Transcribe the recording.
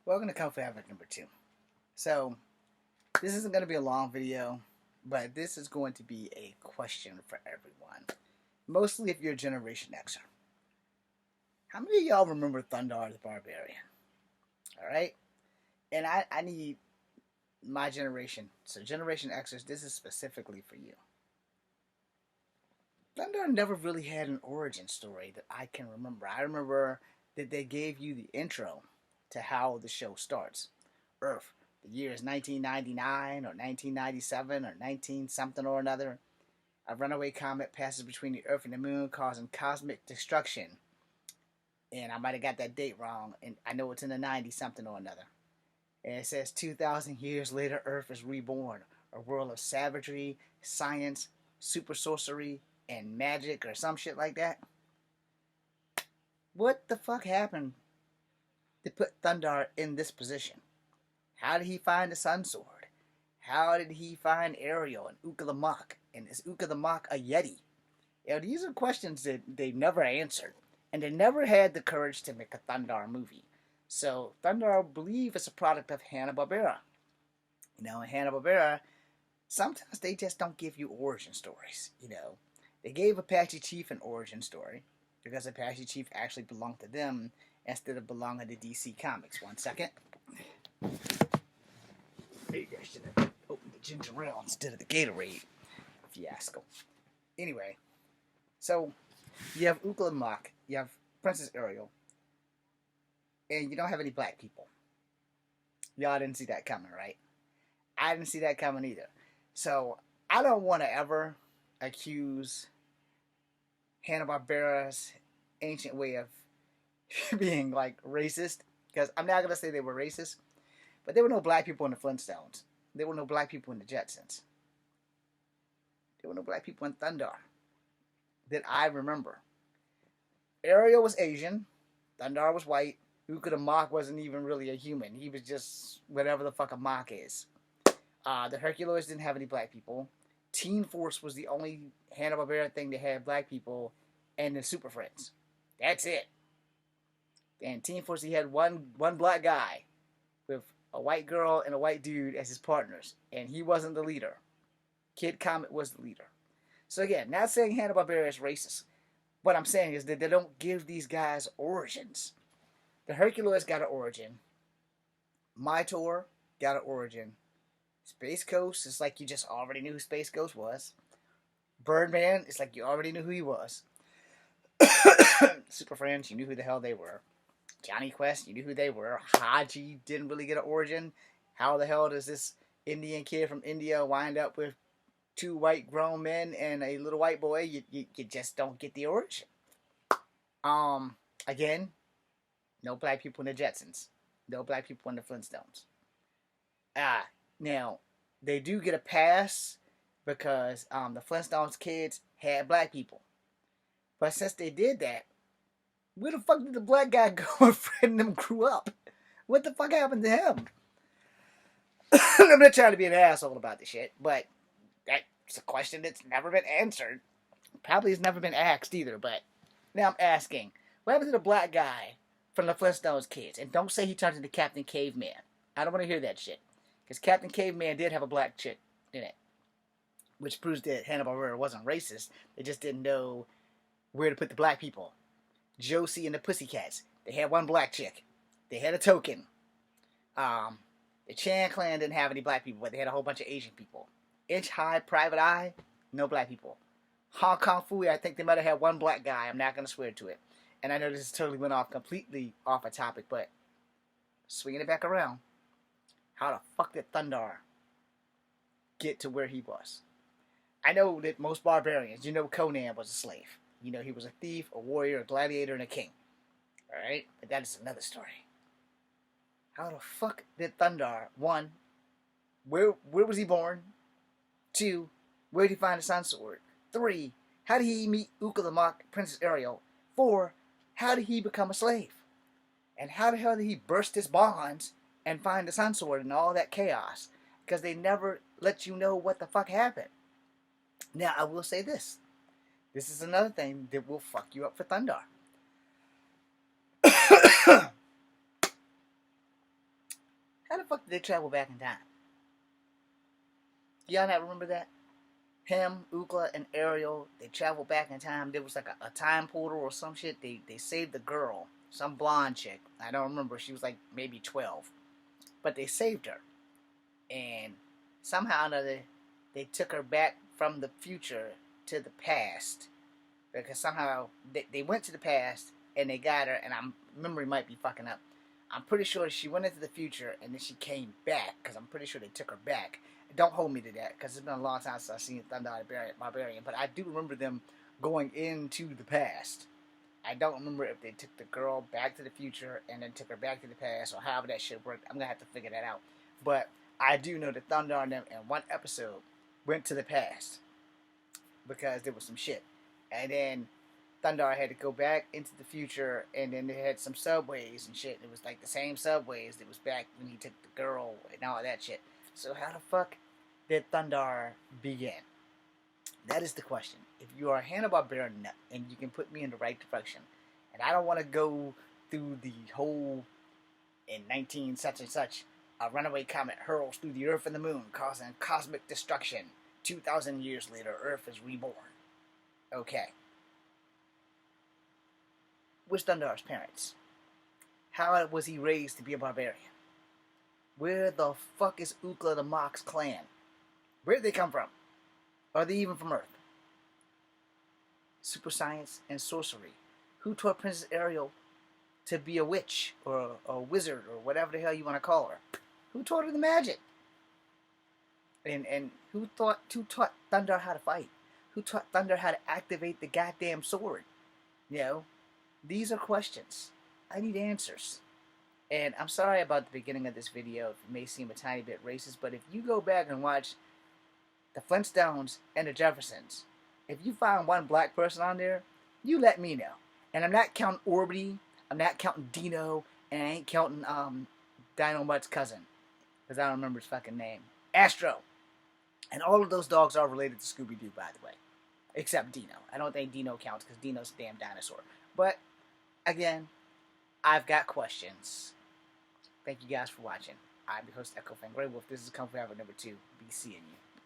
Welcome to Comfort Havoc number 2. So, this isn't going to be a long video, but this is going to be a question for everyone. Mostly if you're a Generation Xer. How many of y'all remember Thundar the Barbarian? Alright? And I need my generation, so Generation Xers, this is specifically for you. Thundar never really had an origin story that I can remember. I remember that they gave you the intro to how the show starts. Earth, the year is 1999 or 1997 or 19 something or another. A runaway comet passes between the Earth and the Moon, causing cosmic destruction. And I might have got that date wrong, and I know it's in the 90s something or another. And it says 2,000 years later, Earth is reborn. A world of savagery, science, super sorcery, and magic or some shit like that. What the fuck happened to put Thundar in this position? How did he find the Sun Sword? How did he find Ariel and Uka the Mok? And is Uka the Mok a Yeti? You know, these are questions that they never answered. And they never had the courage to make a Thundar movie. So Thundar, I believe, is a product of Hanna-Barbera. You know, in Hanna-Barbera, sometimes they just don't give you origin stories. You know, they gave Apache Chief an origin story because Apache Chief actually belonged to them instead of belonging to DC Comics. 1 second. Maybe I should have opened the ginger ale instead of the Gatorade fiasco. Anyway, so you have Uka and Mok, you have Princess Ariel, and you don't have any black people. Y'all didn't see that coming, right? I didn't see that coming either. So I don't want to ever accuse Hanna-Barbera's ancient way of being like racist, because I'm not gonna say they were racist, but there were no black people in the Flintstones. There were no black people in the Jetsons. There were no black people in Thundar that I remember. Ariel was Asian. Thundar was white. Uka the Mok wasn't even really a human. He was just whatever the fuck a Mok is. The Herculoids didn't have any black people. Teen Force was the only Hanna-Barbera thing that had black people, and the Super Friends. That's it. And Teen Force, he had one black guy with a white girl and a white dude as his partners, and he wasn't the leader. Kid Comet was the leader. So again, not saying Hanna-Barbera is racist. What I'm saying is that they don't give these guys origins. The Herculoids got an origin. Mytor got an origin. Space Ghost is like you just already knew who Space Ghost was. Birdman is like you already knew who he was. Super Friends, you knew who the hell they were. Johnny Quest, you knew who they were. Haji didn't really get an origin. How the hell does this Indian kid from India wind up with 2 white grown men and a little white boy? You just don't get the origin. Again, no black people in the Jetsons. No black people in the Flintstones. Now, they do get a pass because the Flintstones kids had black people. But since they did that, where the fuck did the black guy go when Fred and them grew up? What the fuck happened to him? I'm not trying to be an asshole about this shit, but that's a question that's never been answered. Probably has never been asked either, but now I'm asking. What happened to the black guy from the Flintstones kids? And don't say he turned into Captain Caveman. I don't want to hear that shit. Because Captain Caveman did have a black chick in it. Which proves that Hanna-Barbera wasn't racist. They just didn't know where to put the black people. Josie and the Pussycats. They had one black chick. They had a token. The Chan clan didn't have any black people, but they had a whole bunch of Asian people. Inch High, Private Eye, no black people. Hong Kong Phooey, I think they might have had one black guy. I'm not going to swear to it. And I know this totally went off completely off a topic, but swinging it back around. How the fuck did Thundar get to where he was? I know that most barbarians, you know Conan was a slave. You know he was a thief, a warrior, a gladiator, and a king. Alright? But that is another story. How the fuck did Thundar, 1, where was he born? 2, where did he find the Sun Sword? 3, how did he meet Uka the Mok, Princess Ariel? 4, how did he become a slave? And how the hell did he burst his bonds and find the Sun Sword and all that chaos? Because they never let you know what the fuck happened. Now, I will say this. This is another thing that will fuck you up for Thundar. How the fuck did they travel back in time? Y'all not remember that? Him, Ukla, and Ariel, they traveled back in time. There was like a time portal or some shit. They saved the girl, some blonde chick. I don't remember. She was like maybe 12. But they saved her. And somehow or another, they took her back from the future to the past. Because somehow they went to the past and they got her, and I'm memory might be fucking up. I'm pretty sure she went into the future and then she came back, because I'm pretty sure they took her back. Don't hold me to that, because it's been a long time since I've seen Thunder Barbarian, but I do remember them going into the past. I don't remember if they took the girl back to the future and then took her back to the past, or however that shit worked. I'm going to have to figure that out. But I do know that Thunder and them in one episode went to the past because there was some shit. And then Thundar had to go back into the future, and then they had some subways and shit. It was like the same subways that was back when he took the girl and all that shit. So how the fuck did Thundar begin? That is the question. If you are a Hanna-Barbera nut and you can put me in the right direction, and I don't want to go through the whole in 19 such and such, a runaway comet hurls through the earth and the moon, causing cosmic destruction. 2,000 years later, Earth is reborn. Okay. Where's Thundar's parents? How was he raised to be a barbarian? Where the fuck is Ukla the Mox clan? Where did they come from? Are they even from Earth? Super science and sorcery. Who taught Princess Ariel to be a witch or a wizard or whatever the hell you want to call her? Who taught her the magic? And who taught Thunder how to fight? Who taught Thunder how to activate the goddamn sword? You know, these are questions. I need answers. And I'm sorry about the beginning of this video. It may seem a tiny bit racist, but if you go back and watch the Flintstones and the Jeffersons, if you find one black person on there, you let me know. And I'm not counting Orbity, I'm not counting Dino, and I ain't counting Dino Mutt's cousin, because I don't remember his fucking name. Astro. And all of those dogs are related to Scooby-Doo, by the way. Except Dino. I don't think Dino counts, because Dino's a damn dinosaur. But, again, I've got questions. Thank you guys for watching. I'm your host, Echo Fangray Wolf. This is Kung Fu Hour number 2. Be seeing you.